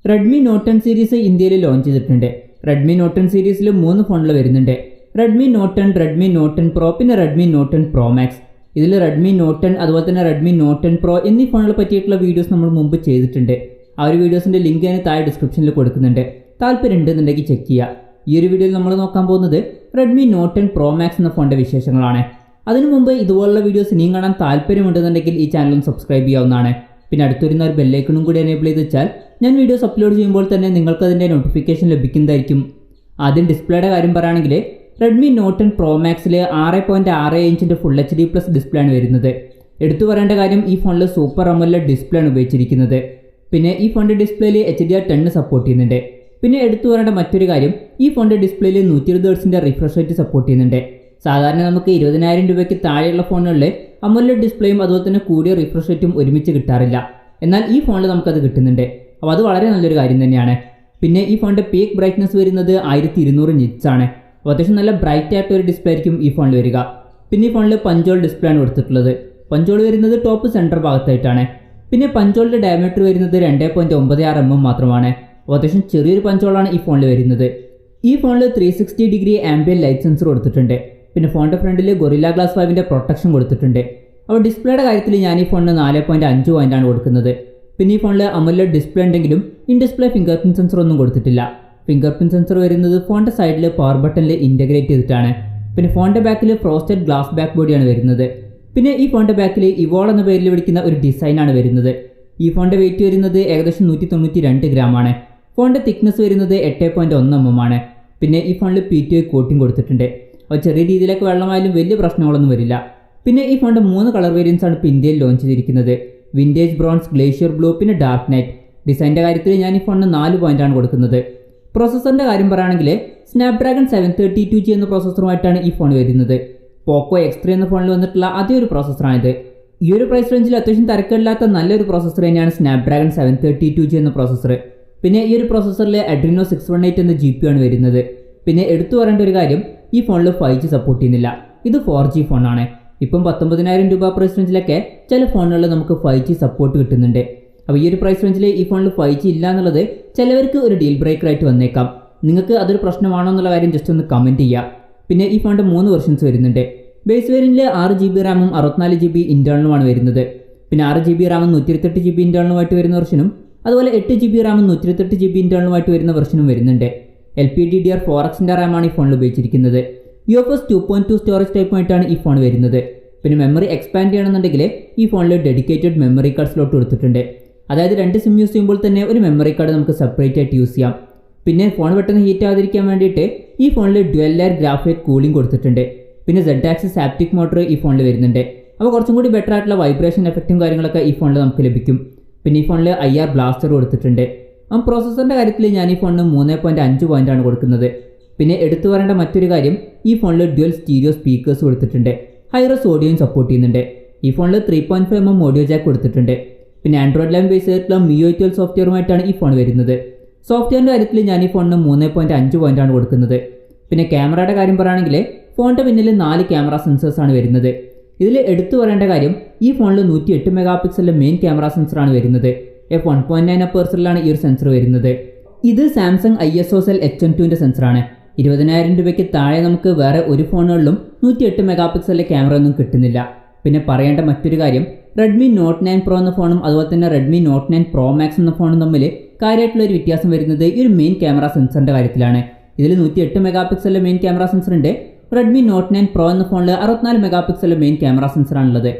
Redmi Note 10 series ഇന്ത്യയിൽ launch ചെയ്തിട്ടുണ്ട്. Redmi Note 10 സീരീസിൽ 3 ഫോണുകൾ വരുന്നുണ്ട്. Redmi Note 10, Redmi Note 10 pro, പിന്നെ റെഡ്മി നോട്ട് 10 പ്രോ മാക്സ്. ഇതിൽ റെഡ്മി നോട്ട് 10 അതുപോലെ തന്നെ റെഡ്മി നോട്ട് 10 പ്രോ എന്നീ ഫോണുകളെ പറ്റിയിട്ടുള്ള വീഡിയോസ് നമ്മൾ മുമ്പ് ചെയ്തിട്ടുണ്ട്. ആ ഒരു വീഡിയോസിൻ്റെ ലിങ്ക് ഞാൻ താഴെ ഡിസ്ക്രിപ്ഷനിൽ കൊടുക്കുന്നുണ്ട്. താല്പര്യം ഉണ്ടെന്നുണ്ടെങ്കിൽ ചെക്ക് ചെയ്യുക. ഈ ഒരു വീഡിയോയിൽ നമ്മൾ നോക്കാൻ പോകുന്നത് റെഡ്മി നോട്ട് 10 പ്രോ മാക്സ് എന്ന ഫോണിൻ്റെ വിശേഷങ്ങളാണ്. അതിനു മുമ്പ് ഇതുപോലുള്ള വീഡിയോസ് ഇനിയും കാണാൻ താല്പര്യമുണ്ടെന്നുണ്ടെങ്കിൽ ഈ ചാനലും സബ്സ്ക്രൈബ് ചെയ്യാവുന്നതാണ്. പിന്നെ അടുത്തൊരുന്ന ഒരു ബെല്ലൈക്കണും കൂടി എനേബിൾ ചെയ്ത് വെച്ചാൽ ഞാൻ വീഡിയോസ് അപ്ലോഡ് ചെയ്യുമ്പോൾ തന്നെ നിങ്ങൾക്ക് അതിൻ്റെ നോട്ടിഫിക്കേഷൻ ലഭിക്കുന്നതായിരിക്കും. ആദ്യം ഡിസ്പ്ലേയുടെ കാര്യം പറയുകയാണെങ്കിൽ റെഡ്മി നോട്ട് 10 പ്രോ മാക്സിൽ 6.6 ഇഞ്ചിൻ്റെ ഫുൾ HD+ ഡിസ്പ്ലേ ആണ് വരുന്നത്. എടുത്തു പറയേണ്ട കാര്യം ഈ ഫോണിൽ സൂപ്പർ AMOLED ഡിസ്പ്ലേ ആണ് ഉപയോഗിച്ചിരിക്കുന്നത്. പിന്നെ ഈ ഫോണിൻ്റെ ഡിസ്പ്ലേയിൽ HDR10 സപ്പോർട്ട് ചെയ്യുന്നുണ്ട്. പിന്നെ എടുത്തു പറയേണ്ട മറ്റൊരു കാര്യം ഈ ഫോണിൻ്റെ ഡിസ്പ്ലേയിൽ 120 Hz റിഫ്രഷ് റേറ്റ് സപ്പോർട്ട് ചെയ്യുന്നുണ്ട്. സാധാരണ നമുക്ക് 20,000 രൂപയ്ക്ക് താഴെയുള്ള ഫോണുകളിൽ AMOLED ഡിസ്പ്ലേയും അതുപോലെ തന്നെ കൂടിയ റിഫ്രഷ് റേറ്റും ഒരുമിച്ച് കിട്ടാറില്ല. എന്നാൽ ഈ ഫോണിൽ നമുക്കത് കിട്ടുന്നുണ്ട്. അപ്പോൾ അത് വളരെ നല്ലൊരു കാര്യം തന്നെയാണ്. പിന്നെ ഈ ഫോണിൻ്റെ പീക്ക് ബ്രൈറ്റ്നസ് വരുന്നത് 1200 നിറ്റ്സ് ആണ്. അപ്പോൾ അത്യാവശ്യം നല്ല ബ്രൈറ്റ് ആയിട്ട് ഒരു ഡിസ്പ്ലേ ആയിരിക്കും ഈ ഫോണിൽ വരിക. പിന്നെ ഈ ഫോണിൽ പഞ്ചോൾ ഡിസ്പ്ലേ ആണ് കൊടുത്തിട്ടുള്ളത്. പഞ്ചോൾ വരുന്നത് ടോപ്പ് സെൻറ്റർ ഭാഗത്തായിട്ടാണ്. പിന്നെ പഞ്ചോളിൻ്റെ ഡയമീറ്റർ വരുന്നത് 2.96 mm മാത്രമാണ്. അപ്പോൾ അത്യാവശ്യം ചെറിയൊരു പഞ്ചോളാണ് ഈ ഫോണിൽ വരുന്നത്. ഈ ഫോണിൽ 360 ഡിഗ്രി ആംബിയന്റ് ലൈറ്റ് സെൻസർ കൊടുത്തിട്ടുണ്ട്. പിന്നെ ഫോണിൻ്റെ ഫ്രണ്ടിൽ ഗൊറില്ല ഗ്ലാസ് 5ൻ്റെ പ്രൊട്ടക്ഷൻ കൊടുത്തിട്ടുണ്ട്. അപ്പോൾ ഡിസ്പ്ലേയുടെ കാര്യത്തിൽ ഞാൻ ഈ ഫോണിന് 4.5 പോയിൻ്റാണ് കൊടുക്കുന്നത്. പിന്നെ ഈ ഫോണിൽ AMOLED ഡിസ്പ്ലേ ഉണ്ടെങ്കിലും in display finger print sensor ഒന്നും കൊടുത്തിട്ടില്ല. ഫിംഗർ പ്രിൻറ് സെൻസർ വരുന്നത് ഫോണിൻ്റെ സൈഡിൽ പവർ ബട്ടണിൽ ഇൻ്റഗ്രേറ്റ് ചെയ്തിട്ടാണ്. പിന്നെ ഫോണിൻ്റെ ബാക്കിൽ ഫ്രോസ്റ്റഡ് ഗ്ലാസ് ബാക്ക് ബോഡിയാണ് വരുന്നത്. പിന്നെ ഈ ഫോണിൻ്റെ ബാക്കിൽ ഇവോൾ എന്ന പേരിൽ വിളിക്കുന്ന ഒരു ഡിസൈനാണ് വരുന്നത്. ഈ ഫോണിൻ്റെ വെയിറ്റ് വരുന്നത് ഏകദേശം 192 ഗ്രാം ആണ്. ഫോണിൻ്റെ തിക്നെസ് വരുന്നത് 8.1 mm ആണ്. പിന്നെ ഈ ഫോണിൽ PTI കോട്ടിംഗ് കൊടുത്തിട്ടുണ്ട്. അപ്പോൾ ചെറിയ രീതിയിലൊക്കെ വെള്ളമായാലും വലിയ പ്രശ്നങ്ങളൊന്നും വരില്ല. പിന്നെ ഈ ഫോണിൻ്റെ 3 കളർ വേരിയൻസ് ആണ് ഇപ്പോൾ ഇന്ത്യയിൽ ലോഞ്ച് ചെയ്തിരിക്കുന്നത്. വിൻറ്റേജ് ബ്രോൺസ്, ഗ്ലേഷ്യർ ബ്ലൂ, പിന്നെ ഡാർക്ക് നൈറ്റ്. ഡിസൈൻ്റെ കാര്യത്തിൽ ഞാൻ ഈ ഫോണിന് 4 പോയിൻ്റാണ് കൊടുക്കുന്നത്. പ്രോസസ്സറിൻ്റെ കാര്യം പറയുകയാണെങ്കിൽ സ്നാപ്ഡ്രാഗൺ 732G എന്ന പ്രോസസ്സറുമായിട്ടാണ് ഈ ഫോൺ വരുന്നത്. പോക്കോ X3 എന്ന ഫോണിൽ വന്നിട്ടുള്ള അതേ ഒരു പ്രോസസ്സറാണിത്. ഈ ഒരു പ്രൈസ് റേഞ്ചിൽ അത്യാവശ്യം തിരക്കില്ലാത്ത നല്ലൊരു പ്രോസസ്സർ തന്നെയാണ് സ്നാപ്ഡ്രാഗൺ 732G എന്ന പ്രോസസ്സർ. പിന്നെ ഈ ഒരു പ്രോസസ്സറിൽ Adreno 618 എന്ന GPU ആണ് വരുന്നത്. പിന്നെ എടുത്തു പറയേണ്ട ഒരു കാര്യം ഈ ഫോണിൽ 5G സപ്പോർട്ട് ചെയ്യുന്നില്ല. ഇത് 4G ഫോണാണ്. ഇപ്പം 19,000 രൂപ പ്രൈസ് റേഞ്ചിലൊക്കെ ചില ഫോണുകളിൽ നമുക്ക് 5G സപ്പോർട്ട് കിട്ടുന്നുണ്ട്. അപ്പോൾ ഈ ഒരു പ്രൈസ് റേഞ്ചിൽ ഈ ഫോണിൽ 5G ഇല്ല എന്നുള്ളത് ചിലവർക്ക് ഒരു ഡീൽ ബ്രേക്കർ ആയിട്ട് വന്നേക്കാം. നിങ്ങൾക്ക് അതൊരു പ്രശ്നമാണോ എന്നുള്ള കാര്യം ജസ്റ്റ് ഒന്ന് കമൻറ്റ് ചെയ്യുക. പിന്നെ ഈ ഫോണിൻ്റെ 3 വെർഷൻസ് വരുന്നുണ്ട്. ബേസ് വേരിയൻറ്റിൽ 6GB റാമും 64GB ഇൻറ്റേർണലുമാണ് വരുന്നത്. പിന്നെ 6GB റാമും 128GB ഇൻറ്റേർണലുമായിട്ട് വരുന്ന വെർഷനും അതുപോലെ 8GB റാമും 128GB ഇൻറ്റേർണലുമായിട്ട് വരുന്ന വെർഷനും വരുന്നുണ്ട്. LPDDR4Xൻ്റെ റാമാണ് ഈ ഫോണിൽ ഉപയോഗിച്ചിരിക്കുന്നത്. UFS 2.2 സ്റ്റോറേജ് ടൈപ്പുമായിട്ടാണ് ഈ ഫോൺ വരുന്നത്. പിന്നെ മെമ്മറി എക്സ്പാൻഡ് ചെയ്യണമെന്നുണ്ടെങ്കിൽ ഈ ഫോണിൽ ഡെഡിക്കേറ്റഡ് മെമ്മറി കാർഡ് സ്ലോട്ട് കൊടുത്തിട്ടുണ്ട്. അതായത് 2 സിം യൂസ് ചെയ്യുമ്പോൾ തന്നെ ഒരു മെമ്മറി കാർഡ് നമുക്ക് സെപ്പറേറ്റ് ആയിട്ട് യൂസ് ചെയ്യാം. പിന്നെ ഫോൺ പെട്ടെന്ന് ഹീറ്റ് ആവാതിരിക്കാൻ വേണ്ടിയിട്ട് ഈ ഫോണിൽ ഡ്യുവൽ ലെയർ ഗ്രാഫൈറ്റ് കൂളിംഗ് കൊടുത്തിട്ടുണ്ട്. പിന്നെ Z-ആക്സിസ് ഹാപ്റ്റിക് മോട്ടർ ഈ ഫോണിൽ വരുന്നുണ്ട്. അപ്പോൾ കുറച്ചും കൂടി ബെറ്റർ ആയിട്ടുള്ള വൈബ്രേഷൻ എഫക്റ്റും കാര്യങ്ങളൊക്കെ ഈ ഫോണിൽ നമുക്ക് ലഭിക്കും. പിന്നെ ഈ ഫോണിൽ IR ബ്ലാസ്റ്റർ കൊടുത്തിട്ടുണ്ട്. പ്രോസസ്സറിൻ്റെ കാര്യത്തിൽ ഞാൻ ഈ ഫോണിന് 3.5 പോയിൻ്റാണ് കൊടുക്കുന്നത്. പിന്നെ എടുത്തു പറയേണ്ട മറ്റൊരു കാര്യം ഈ ഫോണിൽ ഡ്യുവൽ സ്റ്റീരിയോ സ്പീക്കേഴ്സ് കൊടുത്തിട്ടുണ്ട്. ഹൈറസ് ഓഡിയോയും സപ്പോർട്ട് ചെയ്യുന്നുണ്ട്. ഈ ഫോണിൽ 3.5 mm ഓഡിയോ ജാക്ക് കൊടുത്തിട്ടുണ്ട്. പിന്നെ ആൻഡ്രോയിഡ് 11 ബേസ് ആയിട്ടുള്ള MIUI 12 സോഫ്റ്റ്വെയറുമായിട്ടാണ് ഈ ഫോൺ വരുന്നത്. സോഫ്റ്റ്വെയറിൻ്റെ കാര്യത്തിൽ ഞാൻ ഈ ഫോണിന് 3.5 പോയിൻ്റാണ് കൊടുക്കുന്നത്. പിന്നെ ക്യാമറയുടെ കാര്യം പറയുകയാണെങ്കിൽ ഫോണിൻ്റെ പിന്നിൽ 4 ക്യാമറ സെൻസേഴ്സാണ് വരുന്നത്. ഇതിൽ എടുത്തു പറയേണ്ട കാര്യം ഈ ഫോണിൽ 108 മെഗാപിക്സലിൻ്റെ മെയിൻ ക്യാമറ സെൻസറാണ് വരുന്നത്. f1.9 അപ്പേഴ്സറിലാണ് ഈ ഒരു സെൻസർ വരുന്നത്. ഇത് സാംസങ് ISOCELL H1 സെൻസറാണ്. 20,000 രൂപയ്ക്ക് താഴെ നമുക്ക് വേറെ ഒരു ഫോണുകളിലും 108 മെഗാപിക്സലിലെ ക്യാമറ ഒന്നും കിട്ടുന്നില്ല. പിന്നെ പറയേണ്ട മറ്റൊരു കാര്യം റെഡ്മി നോട്ട് 9 പ്രോ എന്ന ഫോണും അതുപോലെ തന്നെ റെഡ്മി നോട്ട് 9 പ്രോ മാക്സ് എന്ന ഫോണും തമ്മിൽ കാര്യമായിട്ടുള്ള ഒരു വ്യത്യാസം വരുന്നത് ഈ ഒരു മെയിൻ ക്യാമറ സെൻസറിൻ്റെ കാര്യത്തിലാണ്. ഇതിൽ 108 മെഗാപിക്സലിലെ മെയിൻ ക്യാമറ സെൻസർ ഉണ്ട്. റെഡ്മി നോട്ട് 9 പ്രോ എന്ന ഫോണിൽ 64 മെഗാപിക്സലിലെ മെയിൻ ക്യാമറ സെൻസറാണുള്ളത്.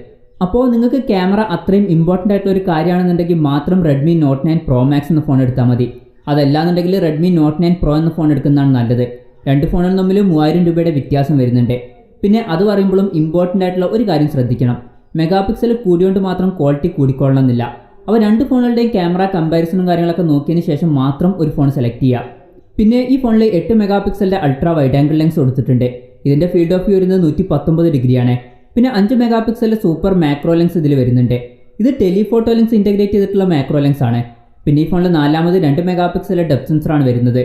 അപ്പോൾ നിങ്ങൾക്ക് ക്യാമറ അത്രയും ഇമ്പോർട്ടൻ്റ് ആയിട്ടുള്ള ഒരു കാര്യമാണെന്നുണ്ടെങ്കിൽ മാത്രം റെഡ്മി നോട്ട് 9 പ്രോ മാക്സ് എന്ന ഫോൺ എടുത്താൽ മതി. അതല്ലാന്നുണ്ടെങ്കിൽ റെഡ്മി നോട്ട് 9 പ്രോ എന്ന ഫോൺ എടുക്കുന്നതാണ് നല്ലത്. 2 ഫോണുകൾ തമ്മിൽ 3000 രൂപയുടെ വ്യത്യാസം വരുന്നുണ്ട്. പിന്നെ അത് പറയുമ്പോഴും ഇമ്പോർട്ടൻ്റ് ആയിട്ടുള്ള ഒരു കാര്യം ശ്രദ്ധിക്കണം. മെഗാപിക്സൽ കൂടിയോണ്ട് മാത്രം ക്വാളിറ്റി കൂടിക്കൊള്ളണമെന്നില്ല. അപ്പോൾ 2 ഫോണുകളുടെയും ക്യാമറ കമ്പാരിസണും കാര്യങ്ങളൊക്കെ നോക്കിയതിന് ശേഷം മാത്രം ഒരു ഫോൺ സെലക്ട് ചെയ്യുക. പിന്നെ ഈ ഫോണിൽ 8 മെഗാപിക്സലിൻ്റെ അൾട്രാ വൈഡ് ആംഗിൾ ലെൻസ് കൊടുത്തിട്ടുണ്ട്. ഇതിൻ്റെ ഫീൽഡ് ഓഫ് വ്യൂ വരുന്നത് 119 ഡിഗ്രിയാണ്. പിന്നെ 5 മെഗാപിക്സലിൻ്റെ സൂപ്പർ മാക്രോ ലെൻസ് ഇതിൽ വരുന്നുണ്ട്. ഇത് ടെലിഫോട്ടോ ലെൻസ് ഇൻ്റഗ്രേറ്റ് ചെയ്തിട്ടുള്ള മാക്രോ ലെൻസ് ആണ്. പിന്നെ ഈ ഫോണിൽ 4ാമത് 2 മെഗാപിക്സലിൻ്റെ ഡെപ്ത് സെൻസറാണ് വരുന്നത്.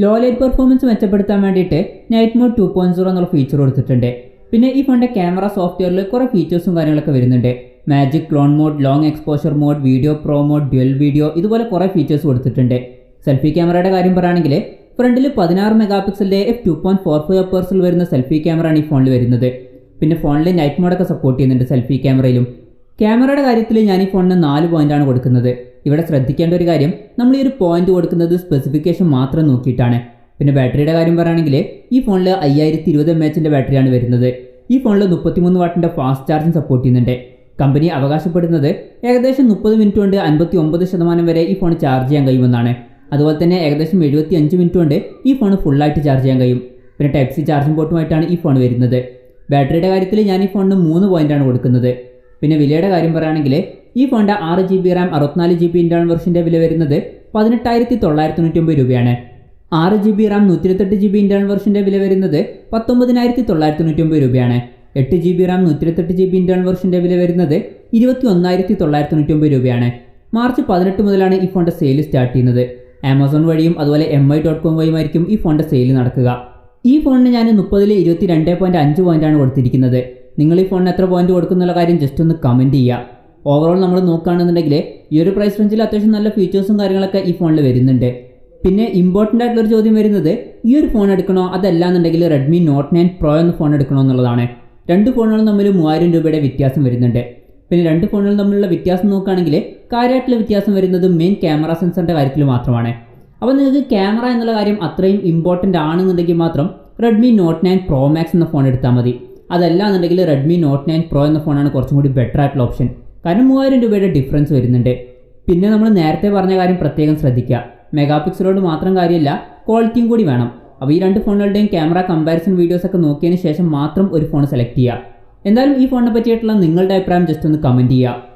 ലോ ലൈറ്റ് പെർഫോമൻസ് മെച്ചപ്പെടുത്താൻ വേണ്ടിയിട്ട് നൈറ്റ് മോഡ് 2.0 എന്നുള്ള ഫീച്ചർ കൊടുത്തിട്ടുണ്ട്. പിന്നെ ഈ ഫോണിൻ്റെ ക്യാമറ സോഫ്റ്റ്വെയറിൽ കുറേ ഫീച്ചേഴ്സും കാര്യങ്ങളൊക്കെ വരുന്നുണ്ട്. Magic clone mode, long exposure mode, video pro mode, dual video, ഇതുപോലെ കുറേ ഫീച്ചേഴ്സ് കൊടുത്തിട്ടുണ്ട്. സെൽഫി ക്യാമറയുടെ കാര്യം പറയുകയാണെങ്കിൽ ഫ്രണ്ടിൽ 16 മെഗാ പിക്സലിൻ്റെ f2.45 വരുന്ന സെൽഫി ക്യാമറയാണ് ഈ ഫോണിൽ വരുന്നത്. പിന്നെ ഫോണിൽ നൈറ്റ് മോഡൊക്കെ സപ്പോർട്ട് ചെയ്യുന്നുണ്ട് സെൽഫി ക്യാമറയിലും. ക്യാമറയുടെ കാര്യത്തിൽ ഞാൻ ഈ ഫോണിന് 4 പോയിൻ്റാണ് കൊടുക്കുന്നത്. ഇവിടെ ശ്രദ്ധിക്കേണ്ട ഒരു കാര്യം, നമ്മൾ ഈ ഒരു പോയിന്റ് കൊടുക്കുന്നത് സ്പെസിഫിക്കേഷൻ മാത്രം നോക്കിയിട്ടാണ്. പിന്നെ ബാറ്ററിയുടെ കാര്യം പറയുകയാണെങ്കിൽ ഈ ഫോണിൽ 5020 mAh ബാറ്ററിയാണ് വരുന്നത്. ഈ ഫോണിൽ 33 വാട്ടിൻ്റെ ഫാസ്റ്റ് ചാർജിങ് സപ്പോർട്ട് ചെയ്യുന്നുണ്ട്. കമ്പനി അവകാശപ്പെടുന്നത് ഏകദേശം 30 മിനിറ്റ് കൊണ്ട് 59% വരെ ഈ ഫോൺ ചാർജ് ചെയ്യാൻ കഴിയുമെന്നാണ്. അതുപോലെ തന്നെ ഏകദേശം 75 മിനിറ്റ് കൊണ്ട് ഈ ഫോൺ ഫുള്ളായിട്ട് ചാർജ് ചെയ്യാൻ കഴിയും. പിന്നെ ടൈപ്പ് സി ചാർജിംഗ് പോർട്ടുമായിട്ടാണ് ഈ ഫോൺ വരുന്നത്. ബാറ്ററിയുടെ കാര്യത്തിൽ ഞാൻ ഈ ഫോണിന് 3 പോയിൻ്റാണ് കൊടുക്കുന്നത്. പിന്നെ വിലയുടെ കാര്യം പറയുകയാണെങ്കിൽ ഈ ഫോണിൻ്റെ 6GB RAM 64GB ഇൻ്റേണൽ വെർഷൻ്റെ വില വരുന്നത് 18,999 രൂപയാണ്. 6GB RAM 128GB ഇൻ്റേണൽ വെർഷൻ്റെ വില വരുന്നത് 19,999 രൂപയാണ്. 8GB RAM 128GB ഇൻ്റേണൽ വെർഷൻ്റെ വില വരുന്നത് 21,999 രൂപയാണ്. മാർച്ച് 18 മുതലാണ് ഈ ഫോണിൻ്റെ സെയിൽ സ്റ്റാർട്ട് ചെയ്യുന്നത്. ആമസോൺ വഴിയും അതുപോലെ mi.com വഴിയുമായിരിക്കും ഈ ഫോണിൻ്റെ സെയിൽ നടക്കുക. ഈ ഫോണിന് ഞാൻ 30-ൽ 22.5 പോയിൻ്റാണ് കൊടുത്തിരിക്കുന്നത്. നിങ്ങൾ ഈ ഫോണിന് എത്ര പോയിന്റ് കൊടുക്കുന്നുള്ള കാര്യം ജസ്റ്റ് ഒന്ന് കമൻറ്റ് ചെയ്യുക. ഓവറോൾ നമ്മൾ നോക്കുകയാണെന്നുണ്ടെങ്കിൽ ഈ ഒരു പ്രൈസ് റേഞ്ചിൽ അത്യാവശ്യം നല്ല ഫീച്ചേഴ്സും കാര്യങ്ങളൊക്കെ ഈ ഫോണിൽ വരുന്നുണ്ട്. പിന്നെ ഇമ്പോർട്ടൻ്റ് ആയിട്ടുള്ളൊരു ചോദ്യം വരുന്നത് ഈ ഒരു ഫോൺ എടുക്കണോ അതല്ലാന്നുണ്ടെങ്കിൽ റെഡ്മി നോട്ട് 9 പ്രോ എന്ന ഫോൺ എടുക്കണോ എന്നുള്ളതാണ്. രണ്ട് ഫോണുകളും തമ്മിൽ 3000 രൂപയുടെ വ്യത്യാസം വരുന്നുണ്ട്. പിന്നെ രണ്ട് ഫോണുകളും തമ്മിലുള്ള വ്യത്യാസം നോക്കുകയാണെങ്കിൽ കാര്യമായിട്ടുള്ള വ്യത്യാസം വരുന്നത് മെയിൻ ക്യാമറ സെൻസറിൻ്റെ കാര്യത്തിൽ മാത്രമാണ്. അപ്പോൾ നിങ്ങൾക്ക് ക്യാമറ എന്നുള്ള കാര്യം അത്രയും ഇമ്പോർട്ടൻ്റ് ആണെന്നുണ്ടെങ്കിൽ മാത്രം റെഡ്മി നോട്ട് 9 പ്രോ മാക്സ് എന്ന ഫോൺ എടുത്താൽ മതി. അതല്ല എന്നുണ്ടെങ്കിൽ റെഡ്മി നോട്ട് 9 പ്രോ എന്ന ഫോണാണ് കുറച്ചും കൂടി ബെറ്റർ ആയിട്ടുള്ള ഓപ്ഷൻ. കാരണം 3000 രൂപയുടെ ഡിഫറൻസ് വരുന്നുണ്ട്. പിന്നെ നമ്മൾ നേരത്തെ പറഞ്ഞ കാര്യം പ്രത്യേകം ശ്രദ്ധിക്കുക. മെഗാ പിക്സലോട് മാത്രം കാര്യമില്ല, ക്വാളിറ്റിയും കൂടി വേണം. അപ്പോൾ ഈ രണ്ട് ഫോണുകളുടെയും ക്യാമറ കമ്പാരിസൺ വീഡിയോസൊക്കെ നോക്കിയതിന് ശേഷം മാത്രം ഒരു ഫോൺ സെലക്ട് ചെയ്യുക. എന്തായാലും ഈ ഫോണിനെ പറ്റിയിട്ടുള്ള നിങ്ങളുടെ അഭിപ്രായം ജസ്റ്റ് ഒന്ന് കമൻറ്റ് ചെയ്യുക.